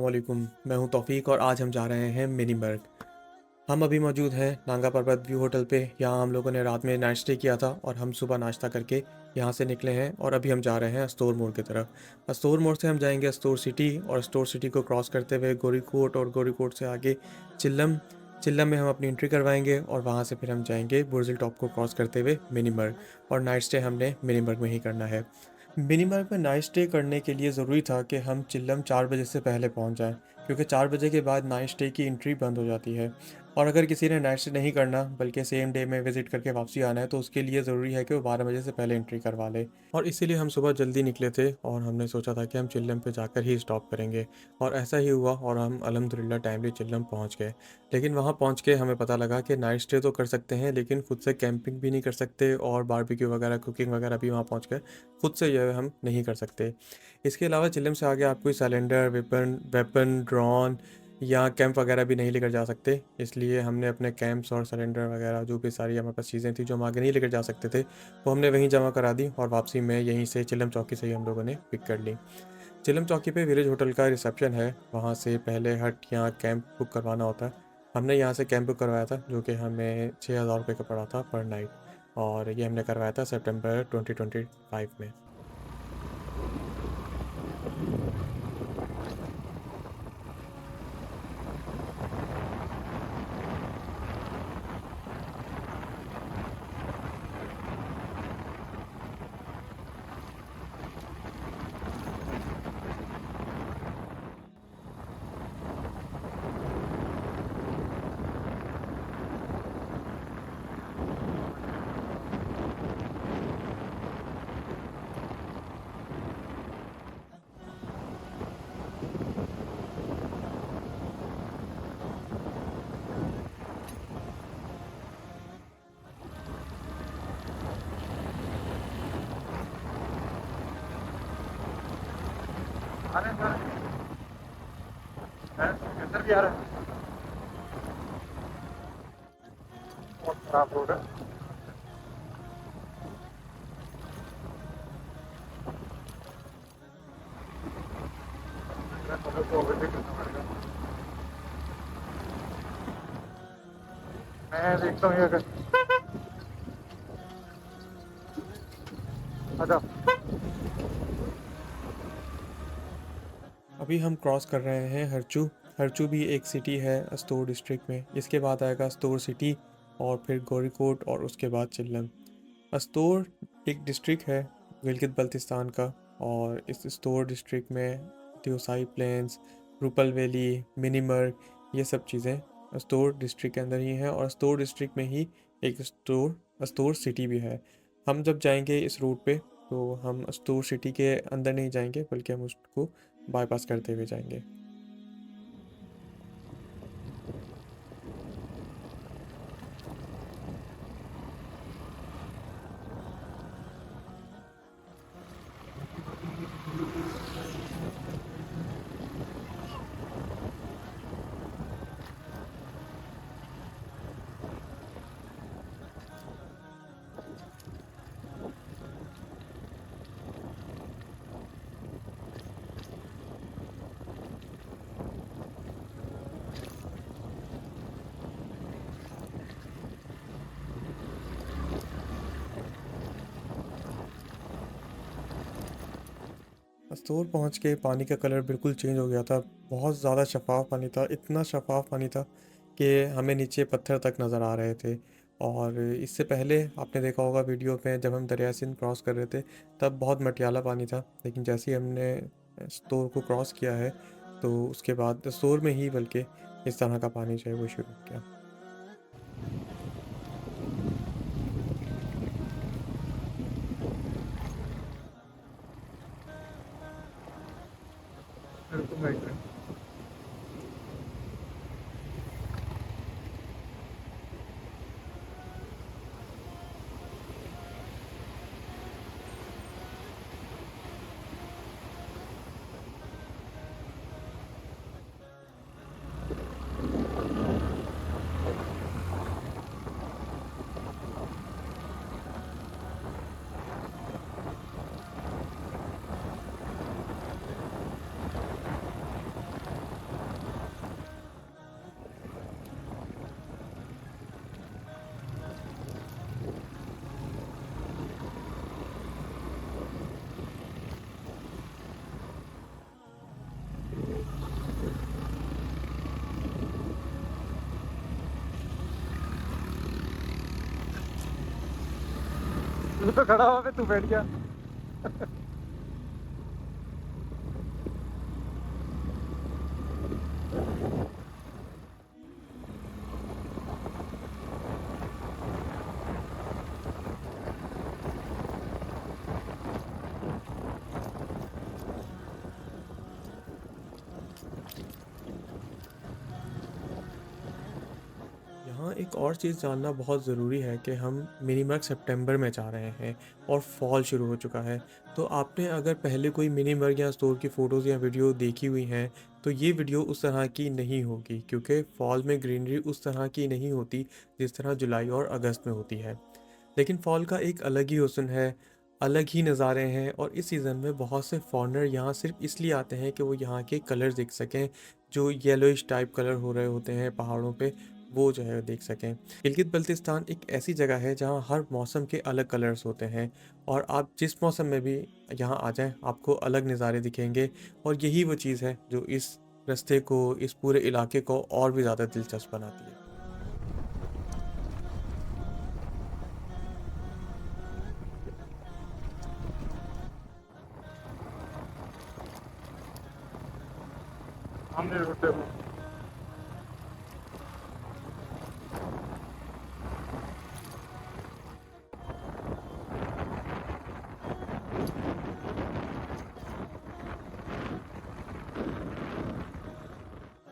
वालेकुम, मैं हूं तौफीक और आज हम जा रहे हैं मिनीबर्ग। हम अभी मौजूद हैं नांगा पर्वत व्यू होटल पे। यहाँ हम लोगों ने रात में नाइट स्टे किया था और हम सुबह नाश्ता करके यहाँ से निकले हैं और अभी हम जा रहे हैं अस्तोर मोड़ की तरफ। अस्तोर मोड़ से हम जाएंगे अस्तोर सिटी और अस्तोर सिटी को क्रॉस करते हुए गोरीकोट और गोरीकोट से आगे चिल्लम। चिल्लम में हम अपनी एंट्री करवाएंगे और वहाँ से फिर हम जाएंगे बुर्जिल टॉप को क्रॉस करते हुए मिनीबर्ग। और नाइट स्टे हमने मिनीबर्ग में ही करना है। मिनीबर्ग में नाइट स्टे करने के लिए ज़रूरी था कि हम चिल्लम 4 बजे से पहले पहुँच जाएँ, क्योंकि 4 बजे के बाद नाइट स्टे की एंट्री बंद हो जाती है। और अगर किसी ने नाइट स्टे नहीं करना बल्कि सेम डे में विज़िट करके वापसी आना है तो उसके लिए ज़रूरी है कि वो 12 बजे से पहले एंट्री करवा ले। और इसीलिए हम सुबह जल्दी निकले थे और हमने सोचा था कि हम चिल्लम पे जाकर ही स्टॉप करेंगे। और ऐसा ही हुआ और हम अल्हम्दुलिल्लाह टाइमली चिल्लम पहुंच गए। लेकिन वहां पहुंच के हमें पता लगा कि नाइट स्टे तो कर सकते हैं लेकिन खुद से कैंपिंग भी नहीं कर सकते और बारबेक्यू वगैरह कुकिंग वगैरह भी वहां पहुंच कर खुद से यह हम नहीं कर सकते। इसके अलावा चिल्लम से आगे आप कोई सिलेंडर वेपन वेपन ड्रोन या कैंप वगैरह भी नहीं लेकर जा सकते। इसलिए हमने अपने कैंप्स और सिलेंडर वगैरह जो भी सारी हमारे पास चीज़ें थी जो हम आगे नहीं लेकर जा सकते थे वो हमने वहीं जमा करा दी और वापसी में यहीं से चिल्लम चौकी से ही हम लोगों ने पिक कर ली। चिल्लम चौकी पे विलेज होटल का रिसेप्शन है, वहाँ से पहले हट या कैंप बुक करवाना होता है। हमने यहाँ से कैंप बुक करवाया था जो कि हमें 6,000 रुपये का पड़ा था पर नाइट। और ये हमने करवाया था सितंबर 2025 में। आ रहे हैं इधर भी आ रहा है। बहुत खराब रोड है। को ओवरटेक करना पड़ेगा। मैं देखता हूँ ये अगर अच्छा। अभी हम क्रॉस कर रहे हैं हरचू। हरचू भी एक सिटी है अस्तोर डिस्ट्रिक्ट में। इसके बाद आएगा अस्तोर सिटी और फिर गोरीकोट और उसके बाद चिल्लम। अस्तोर एक डिस्ट्रिक्ट है गिलगित बल्तिस्तान का। और इस अस्तोर डिस्ट्रिक्ट में त्योसाई प्लेन्स, रूपल वैली, मिनीमर्ग, ये सब चीज़ें अस्तोर डिस्ट्रिक्ट के अंदर ही हैं। और अस्तोर डिस्ट्रिक्ट में ही एक अस्तोर अस्तोर सिटी भी है। हम जब जाएंगे इस रूट पे तो हम अस्तोर सिटी के अंदर नहीं जाएंगे बल्कि हम उसको बाईपास करते हुए जाएंगे। अस्तोर पहुँच के पानी का कलर बिल्कुल चेंज हो गया था। बहुत ज़्यादा शफाफ पानी था, इतना शफाफ पानी था कि हमें नीचे पत्थर तक नज़र आ रहे थे। और इससे पहले आपने देखा होगा वीडियो में जब हम दरिया सिंध क्रॉस कर रहे थे तब बहुत मटियाला पानी था। लेकिन जैसे ही हमने अस्तोर को क्रॉस किया है तो उसके बाद अस्तोर में ही बल्कि इस तरह का पानी जो है वो शुरू हो गया। बिल्कुल राइट है। तू तो खड़ा हुआ तू बैठ गया। यहाँ एक और चीज़ जानना बहुत ज़रूरी है कि हम मिनीमर्क सितंबर में जा रहे हैं और फॉल शुरू हो चुका है। तो आपने अगर पहले कोई मिनीमर्क या स्टोर की फ़ोटोज़ या वीडियो देखी हुई हैं, तो ये वीडियो उस तरह की नहीं होगी, क्योंकि फॉल में ग्रीनरी उस तरह की नहीं होती जिस तरह जुलाई और अगस्त में होती है। लेकिन फ़ॉल का एक अलग ही हुस्न है, अलग ही नज़ारे हैं, और इस सीज़न में बहुत से फॉरेनर यहाँ सिर्फ इसलिए आते हैं कि वो यहाँ के कलर्स देख सकें, जो येलोइश टाइप कलर हो रहे होते हैं पहाड़ों पे, वो जो है देख सकें। गिलगित बल्तिस्तान एक ऐसी जगह है जहाँ हर मौसम के अलग कलर्स होते हैं, और आप जिस मौसम में भी यहाँ आ जाएं, आपको अलग नज़ारे दिखेंगे, और यही वो चीज़ है जो इस रास्ते को, इस पूरे इलाके को और भी ज़्यादा दिलचस्प बनाती है। सामने रोड पे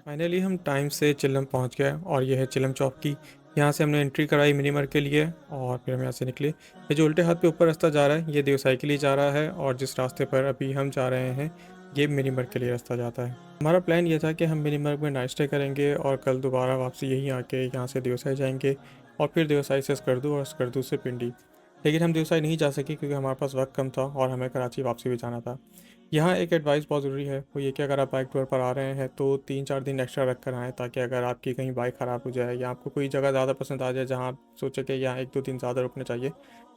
फाइनली हम टाइम से चिल्लम पहुंच गए, और यह है चिल्लम चौक की। यहाँ से हमने एंट्री कराई मिनीमर के लिए, और फिर हम यहाँ से निकले। ये जो उल्टे हाथ पे ऊपर रास्ता जा रहा है, ये देवसाई के लिए जा रहा है, और जिस रास्ते पर अभी हम जा रहे हैं, ये मिनीमर के लिए रास्ता जाता है। हमारा प्लान ये था कि हम मिनीमर में नाइट स्टे करेंगे, और कल दोबारा वापसी यहीं आके यहाँ से देवसाई जाएंगे, और फिर देवसाई से स्कर्दू, और स्कर्दू से पिंडी। लेकिन हम देवसाई नहीं जा सके क्योंकि हमारे पास वक्त कम था, और हमें कराची वापसी भी जाना था। यहाँ एक एडवाइस बहुत ज़रूरी है, वो ये कि अगर आप बाइक टूर पर आ रहे हैं तो 3-4 दिन एक्स्ट्रा रख कर आएँ, ताकि अगर आपकी कहीं बाइक ख़राब हो जाए या आपको कोई जगह ज़्यादा पसंद आ जाए जहाँ आप सोचे कि यहाँ 1-2 दिन ज़्यादा रुकना चाहिए,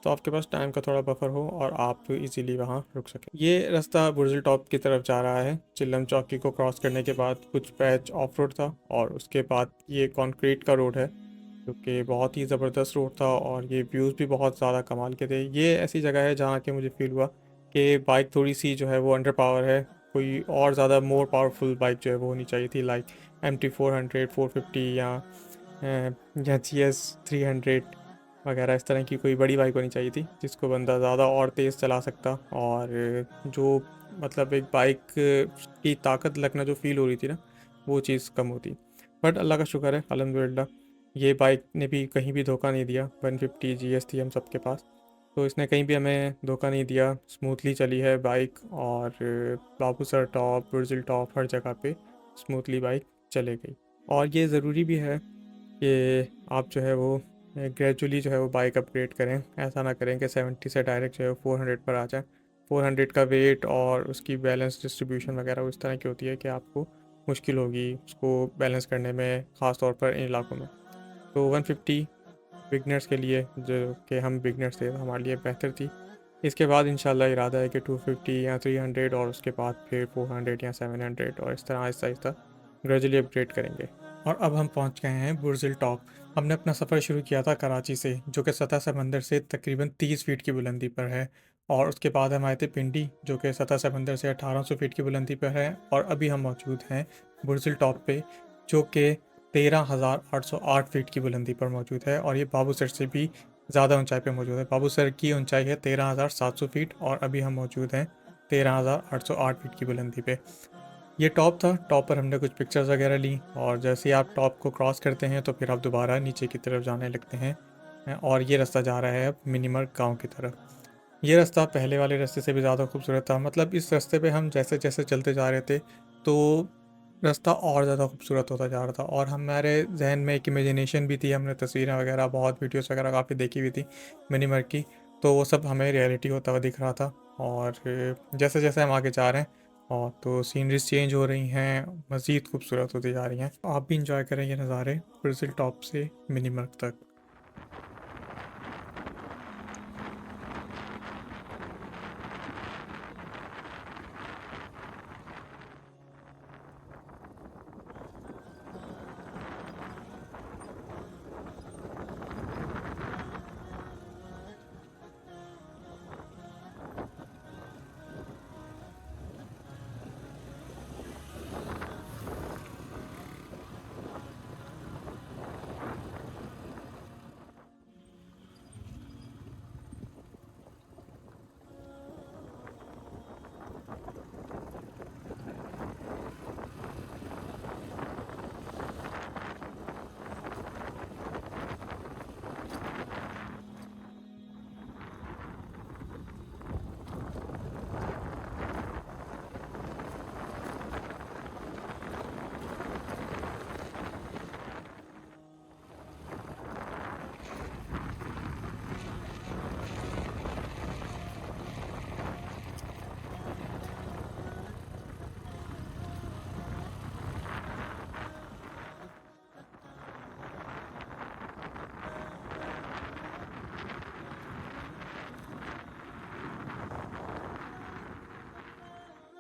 तो आपके पास टाइम का थोड़ा बफर हो और आप इजीली वहाँ रुक सकें। ये रास्ता बुर्जुल टॉप की तरफ जा रहा है। चिल्लम चौकी को क्रॉस करने के बाद कुछ पैच ऑफ रोड था, और उसके बाद ये कंक्रीट का रोड है, जो कि बहुत ही ज़बरदस्त रोड था, और ये व्यूज़ भी बहुत ज़्यादा कमाल के थे। ये ऐसी जगह है जहाँ के मुझे फील हुआ कि बाइक थोड़ी सी जो है वो अंडर पावर है, कोई और ज़्यादा मोर पावरफुल बाइक जो है वो होनी चाहिए थी, लाइक MT 400 450, या GS 300 वगैरह। इस तरह की कोई बड़ी बाइक होनी चाहिए थी जिसको बंदा ज़्यादा और तेज़ चला सकता, और जो मतलब एक बाइक की ताकत लगना जो फील हो रही थी ना, वो चीज़ कम होती। बट अल्लाह का शुक्र है, अल्हम्दुलिल्लाह, ये बाइक ने भी कहीं भी धोखा नहीं दिया। 150 GS थी हम सबके पास, तो इसने कहीं भी हमें धोखा नहीं दिया। स्मूथली चली है बाइक, और बाबूसर टॉप, बुर्जिल टॉप, हर जगह पे स्मूथली बाइक चले गई। और ये ज़रूरी भी है कि आप जो है वो ग्रेजुअली जो है वो बाइक अपग्रेड करें। ऐसा ना करें कि 70 से डायरेक्ट जो है 400 पर आ जाए। 400 का वेट और उसकी बैलेंस डिस्ट्रीब्यूशन वगैरह उस तरह की होती है कि आपको मुश्किल होगी उसको बैलेंस करने में, ख़ास तौर पर इन इलाकों में। तो 150 बिगनर्स के लिए, जो कि हम बिगनर्स थे, हमारे लिए बेहतर थी। इसके बाद इंशाल्लाह इरादा है कि 250 या 300, और उसके बाद फिर 400 या 700, और इस तरह आहिस्ता आहिस्ता ग्रेजुअली अपग्रेड करेंगे। और अब हम पहुंच गए हैं बुर्जिल टॉप। हमने अपना सफ़र शुरू किया था कराची से, जो कि सतह समंदर से तकरीबन 30 फीट की बुलंदी पर है, और उसके बाद हम आए थे पिंडी, जो कि सतह समंदर से 1800 फीट की बुलंदी पर है, और अभी हम मौजूद हैं बुर्जिल टॉप पे, जो कि 13,808 फीट की बुलंदी पर मौजूद है, और ये बाबूसर से भी ज़्यादा ऊंचाई पे मौजूद है। बाबूसर की ऊंचाई है 13,700 फीट, और अभी हम मौजूद हैं 13,808 फीट की बुलंदी पे। ये टॉप था। टॉप पर हमने कुछ पिक्चर्स वगैरह ली, और जैसे ही आप टॉप को क्रॉस करते हैं तो फिर आप दोबारा नीचे की तरफ जाने लगते हैं, और ये रास्ता जा रहा है अब मिनीमर गांव की तरफ। ये रास्ता पहले वाले रास्ते से भी ज़्यादा खूबसूरत था। मतलब इस रास्ते पे हम जैसे जैसे चलते जा रहे थे, तो रास्ता और ज़्यादा खूबसूरत होता जा रहा था, और हमारे जहन में एक इमेजिनेशन भी थी। हमने तस्वीरें वगैरह, बहुत वीडियोस वगैरह काफ़ी देखी हुई थी मिनीमर की, तो वो सब हमें रियलिटी होता हुआ दिख रहा था। और जैसे जैसे हम आगे जा रहे हैं, और तो सीनरीज चेंज हो रही हैं, मज़ीद खूबसूरत होती जा रही हैं। आप भी इंजॉय करें ये नज़ारे ब्राज़ील टॉप से मिनीमर तक।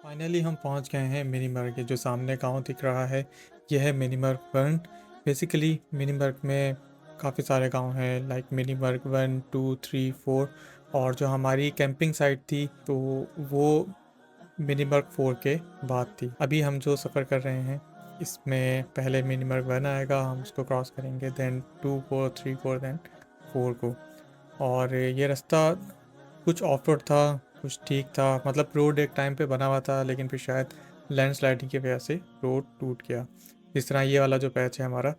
फाइनली हम पहुंच गए हैं मिनीमर्ग। ये जो सामने गांव दिख रहा है यह है मिनीमर्ग वन। बेसिकली मिनीमर्ग में काफ़ी सारे गांव हैं, लाइक मिनीमर्ग 1 2 3 4। और जो हमारी कैंपिंग साइट थी तो वो मिनीमर्ग 4 के बाद थी। अभी हम जो सफ़र कर रहे हैं इसमें पहले मिनीमर्ग 1 आएगा, हम उसको क्रॉस करेंगे, देन 2 4 3 4, देन 4 को। और ये रास्ता कुछ ऑफ रोड था, कुछ ठीक था। मतलब रोड एक टाइम पे बना हुआ था लेकिन फिर शायद लैंडस्लाइडिंग की वजह से रोड टूट गया। जिस तरह ये वाला जो पैच है हमारा,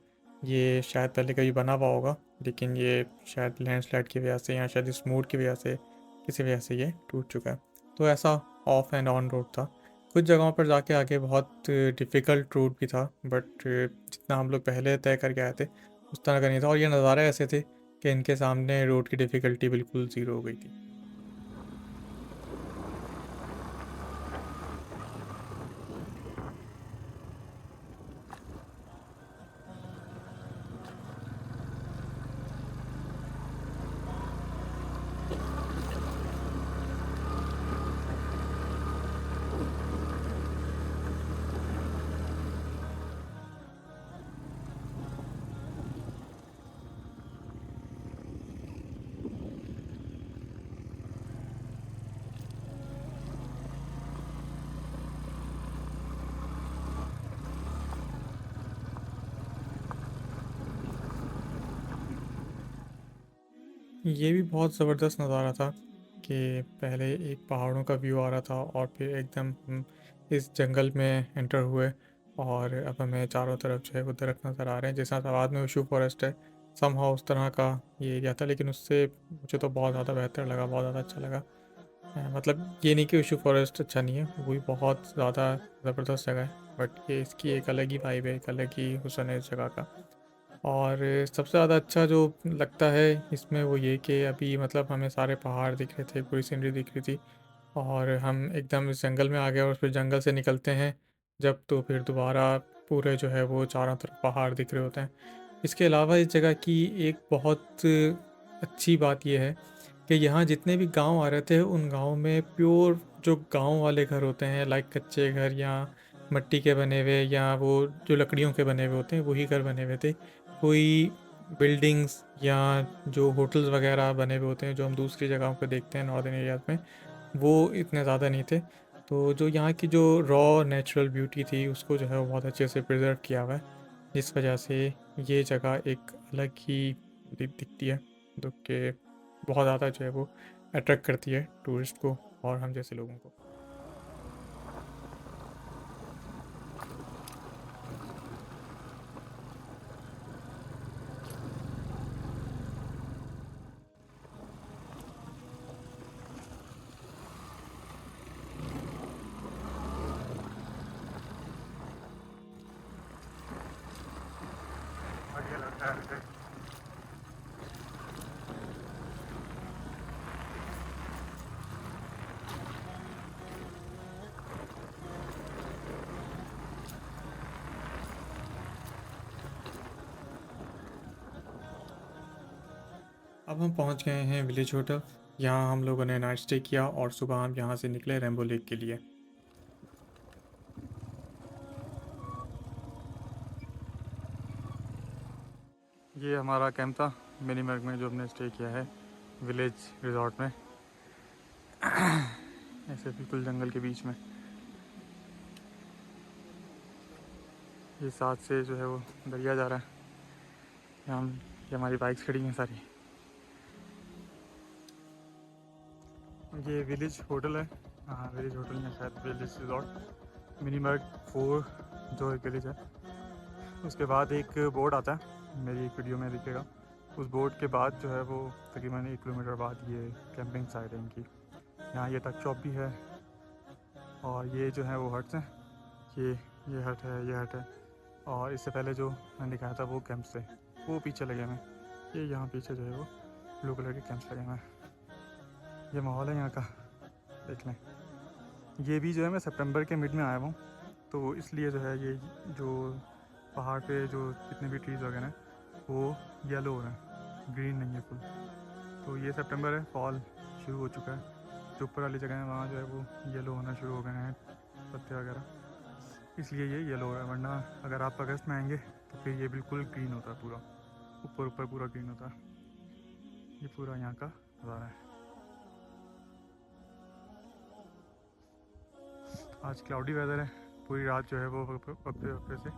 ये शायद पहले कभी बना हुआ होगा लेकिन ये शायद लैंडस्लाइड की वजह से या शायद इस मोड की वजह से किसी वजह से ये टूट चुका है। तो ऐसा ऑफ एंड ऑन रोड था। कुछ जगहों पर जाके आगे बहुत डिफ़िकल्ट रोड भी था, बट जितना हम लोग पहले तय करके आए थे उस तरह का नहीं था। और ये नज़ारे ऐसे थे कि इनके सामने रोड की डिफ़िकल्टी बिल्कुल ज़ीरो हो गई थी। ये भी बहुत ज़बरदस्त नज़ारा था कि पहले एक पहाड़ों का व्यू आ रहा था और फिर एकदम हम इस जंगल में एंटर हुए। और अब हमें चारों तरफ जो है वो दरख्त नज़र आ रहे हैं। जैसा बाद में उशू फॉरेस्ट है, समहाउ उस तरह का ये एरिया था, लेकिन उससे मुझे तो बहुत ज़्यादा बेहतर लगा, बहुत ज़्यादा अच्छा लगा। मतलब ये नहीं कि उशू फॉरेस्ट अच्छा नहीं है, वो भी बहुत ज़्यादा ज़बरदस्त जगह है, बट ये इसकी एक अलग ही वाइब है, एक अलग ही हुस्न है इस जगह का। और सबसे ज़्यादा अच्छा जो लगता है इसमें वो ये कि अभी मतलब हमें सारे पहाड़ दिख रहे थे, पूरी सीनरी दिख रही थी। और हम एकदम इस जंगल में आ गए और फिर जंगल से निकलते हैं जब, तो फिर दोबारा पूरे जो है वो चारों तरफ पहाड़ दिख रहे होते हैं। इसके अलावा इस जगह की एक बहुत अच्छी बात यह है कि यहाँ जितने भी गांव आ रहे थे उन गाँव में प्योर जो गांव वाले घर होते हैं, लाइक कच्चे घर या मिट्टी के बने हुए या वो जो लकड़ियों के बने हुए होते हैं वही घर बने हुए थे। कोई बिल्डिंग्स या जो होटल्स वगैरह बने हुए होते हैं जो हम दूसरी जगहों पे देखते हैं नॉर्दर्न एरियाज़ में, वो इतने ज़्यादा नहीं थे। तो जो यहाँ की जो रॉ नेचुरल ब्यूटी थी उसको जो है वो बहुत अच्छे से प्रिजर्व किया हुआ है, जिस वजह से ये जगह एक अलग ही दिखती है, जो कि बहुत ज़्यादा जो है वो अट्रैक्ट करती है टूरिस्ट को और हम जैसे लोगों को। बढ़िया लगता है मुझे। अब हम पहुंच गए हैं विलेज होटल। यहाँ हम लोगों ने नाइट स्टे किया और सुबह हम यहाँ से निकले रेम्बो लेक के लिए। ये हमारा कैंप था मिनीमर्ग में जो हमने स्टे किया है विलेज रिजॉर्ट में, ऐसे बिल्कुल जंगल के बीच में। ये साथ से जो है वो दरिया जा रहा है। यहाँ ये हमारी बाइक्स खड़ी हैं सारी। ये विलेज होटल है, हाँ विलेज होटल में शायद विलेज रिजॉर्ट मिनीमर्ग 4 जो एक विलेज है। उसके बाद एक बोर्ड आता है, मेरी एक वीडियो में दिखेगा। उस बोर्ड के बाद जो है वो तकरीबन 1 किलोमीटर बाद ये कैंपिंग साइट है इनकी। यहाँ ये टक शॉप भी है और ये जो है वो हट्स हैं। ये ये हट है, ये हट है। और इससे पहले जो मैंने दिखाया था वो कैंप्स थे, वो पीछे लगे हुए हैं। ये यहाँ पीछे जो है वो ब्लू कलर के कैंप्स लगे हुए हैं। ये माहौल है यहाँ का, देख लें। ये भी जो है मैं सितंबर के मिड में आया हूँ, तो इसलिए जो है ये जो पहाड़ पे जो जितने भी ट्रीज़ वगैरह हैं वो येलो हो रहे हैं, ग्रीन नहीं है फुल। तो ये सितंबर है, फॉल शुरू हो चुका है। जो ऊपर वाली जगह है वहाँ जो है वो येलो होना शुरू हो गए हैं पत्ते वगैरह, इसलिए ये येलो है। वरना अगर आप अगस्त में आएंगे तो फिर ये बिल्कुल ग्रीन होता है, पूरा ऊपर ऊपर पूरा ग्रीन होता है। ये पूरा यहाँ का नज़ारा है। आज क्लाउडी वेदर है, पूरी रात जो है वो वक्फे वक्फे से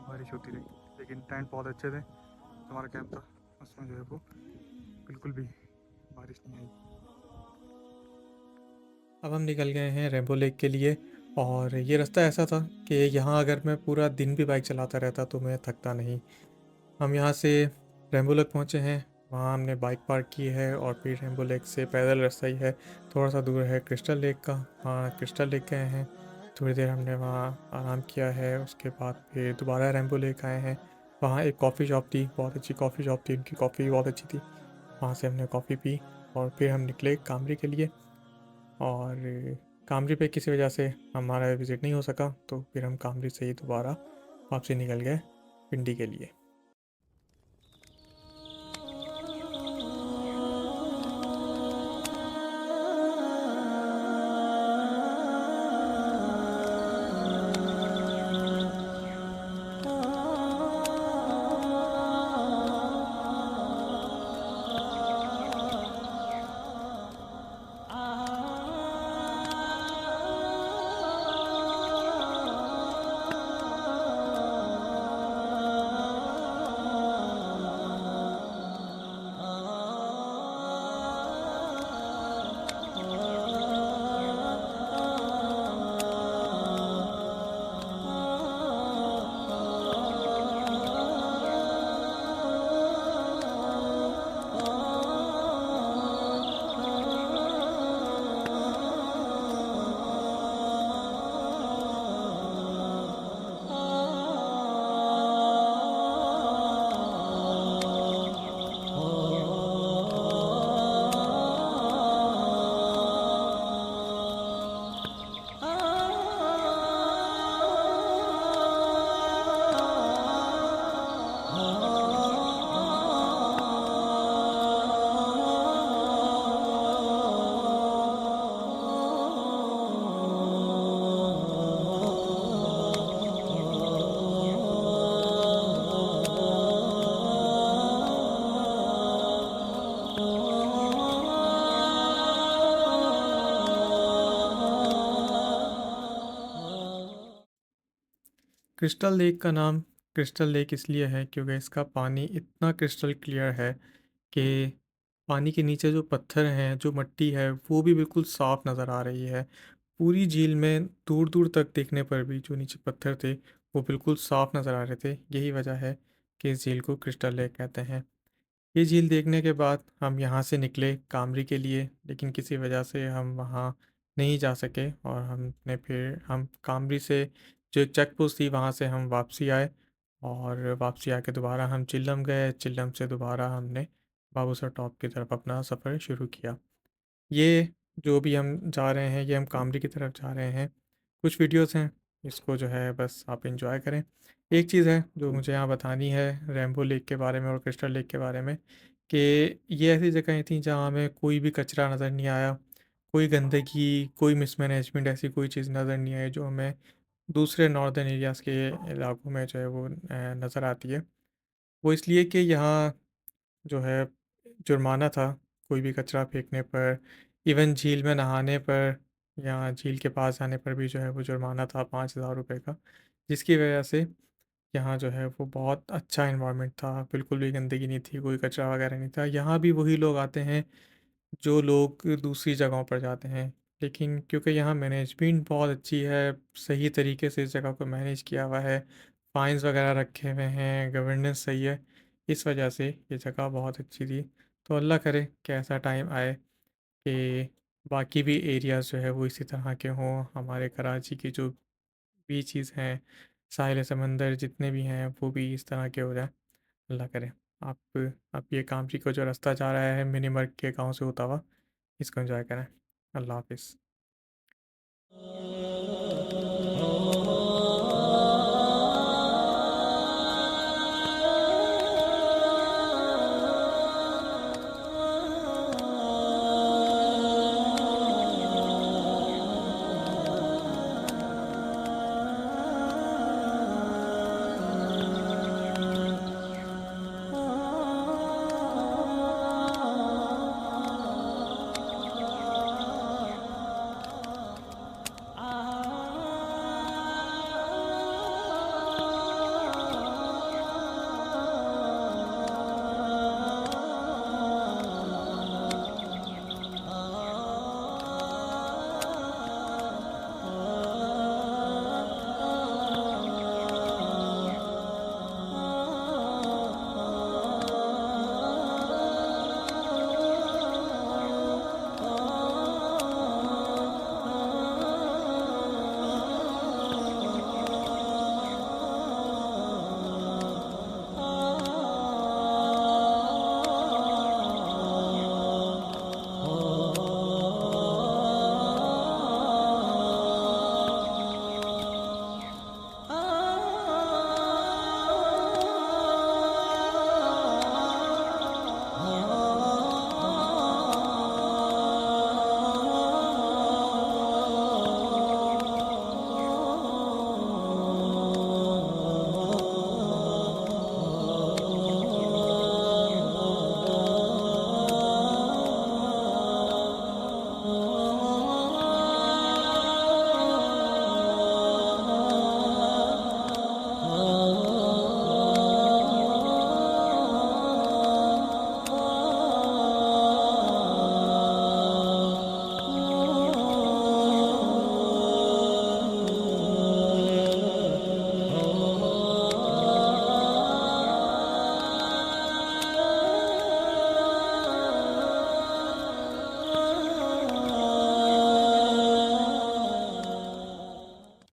बारिश होती रही, लेकिन टेंट बहुत अच्छे थे। हमारा कैंप था, उसमें जो है वो बिल्कुल भी बारिश नहीं आई। अब हम निकल गए हैं रेम्बो लेक के लिए। और ये रास्ता ऐसा था कि यहाँ अगर मैं पूरा दिन भी बाइक चलाता रहता तो मैं थकता नहीं। हम यहाँ से रेम्बो लेक पहुँचे हैं, वहाँ हमने बाइक पार्क की है और फिर रेम्बो लेक से पैदल रास्ता ही है, थोड़ा सा दूर है क्रिस्टल लेक का, वहाँ क्रिस्टल लेक गए हैं। थोड़ी देर हमने वहाँ आराम किया है, उसके बाद फिर दोबारा रेम्बो लेक आए हैं। वहाँ एक कॉफ़ी शॉप थी, बहुत अच्छी कॉफ़ी शॉप थी, उनकी कॉफ़ी भी बहुत अच्छी थी। वहाँ से हमने कॉफ़ी पी और फिर हम निकले कामरी के लिए। और कामरी पे किसी वजह से हमारा विज़िट नहीं हो सका, तो फिर हम कामरी से ही दोबारा वापसी निकल गए पिंडी के लिए। क्रिस्टल लेक का नाम क्रिस्टल लेक इसलिए है क्योंकि इसका पानी इतना क्रिस्टल क्लियर है कि पानी के नीचे जो पत्थर हैं, जो मिट्टी है, वो भी बिल्कुल साफ़ नज़र आ रही है। पूरी झील में दूर दूर तक देखने पर भी जो नीचे पत्थर थे वो बिल्कुल साफ़ नज़र आ रहे थे। यही वजह है कि इस झील को क्रिस्टल लेक कहते हैं। ये झील देखने के बाद हम यहाँ से निकले कामरी के लिए, लेकिन किसी वजह से हम वहाँ नहीं जा सके और हमने फिर हम कामरी से जो एक चेक पोस्ट थी वहाँ से हम वापसी आए। और वापसी आके दोबारा हम चिल्लम गए, चिल्लम से दोबारा हमने बाबूसर टॉप की तरफ अपना सफ़र शुरू किया। ये जो भी हम जा रहे हैं, ये हम कामरी की तरफ जा रहे हैं। कुछ वीडियोस हैं, इसको जो है बस आप एंजॉय करें। एक चीज़ है जो मुझे यहाँ बतानी है रेम्बो लेक के बारे में और क्रिस्टल लेक के बारे में, कि ये ऐसी जगहें थी जहाँ हमें कोई भी कचरा नज़र नहीं आया, कोई गंदगी, कोई मिसमैनेजमेंट, ऐसी कोई चीज़ नज़र नहीं आई जो हमें दूसरे नॉर्दर्न एरियाज़ के इलाकों में जो है वो नज़र आती है। वो इसलिए कि यहाँ जो है जुर्माना था कोई भी कचरा फेंकने पर, इवन झील में नहाने पर या झील के पास जाने पर भी जो है वो जुर्माना था 5,000 रुपये का। जिसकी वजह से यहाँ जो है वो बहुत अच्छा इन्वायरमेंट था, बिल्कुल भी गंदगी नहीं थी, कोई कचरा वगैरह नहीं था। यहाँ भी वही लोग आते हैं जो लोग दूसरी जगहों पर जाते हैं, लेकिन क्योंकि यहाँ मैनेजमेंट बहुत अच्छी है, सही तरीके से इस जगह को मैनेज किया हुआ है, फाइन्स वगैरह रखे हुए हैं, गवर्नेंस सही है, इस वजह से ये जगह बहुत अच्छी थी। तो अल्लाह करे कि ऐसा टाइम आए कि बाकी भी एरियाज़ जो है वो इसी तरह के हों, हमारे कराची की जो बीचेस हैं, साहिल समंदर जितने भी हैं वो भी इस तरह के हो जाएं, अल्लाह करे। आप आप ये कामची को जो रास्ता जा रहा है मिनीमर्ग के गांव से होता हुआ, इसको एंजॉय करें। अल्लाह हाफिज़।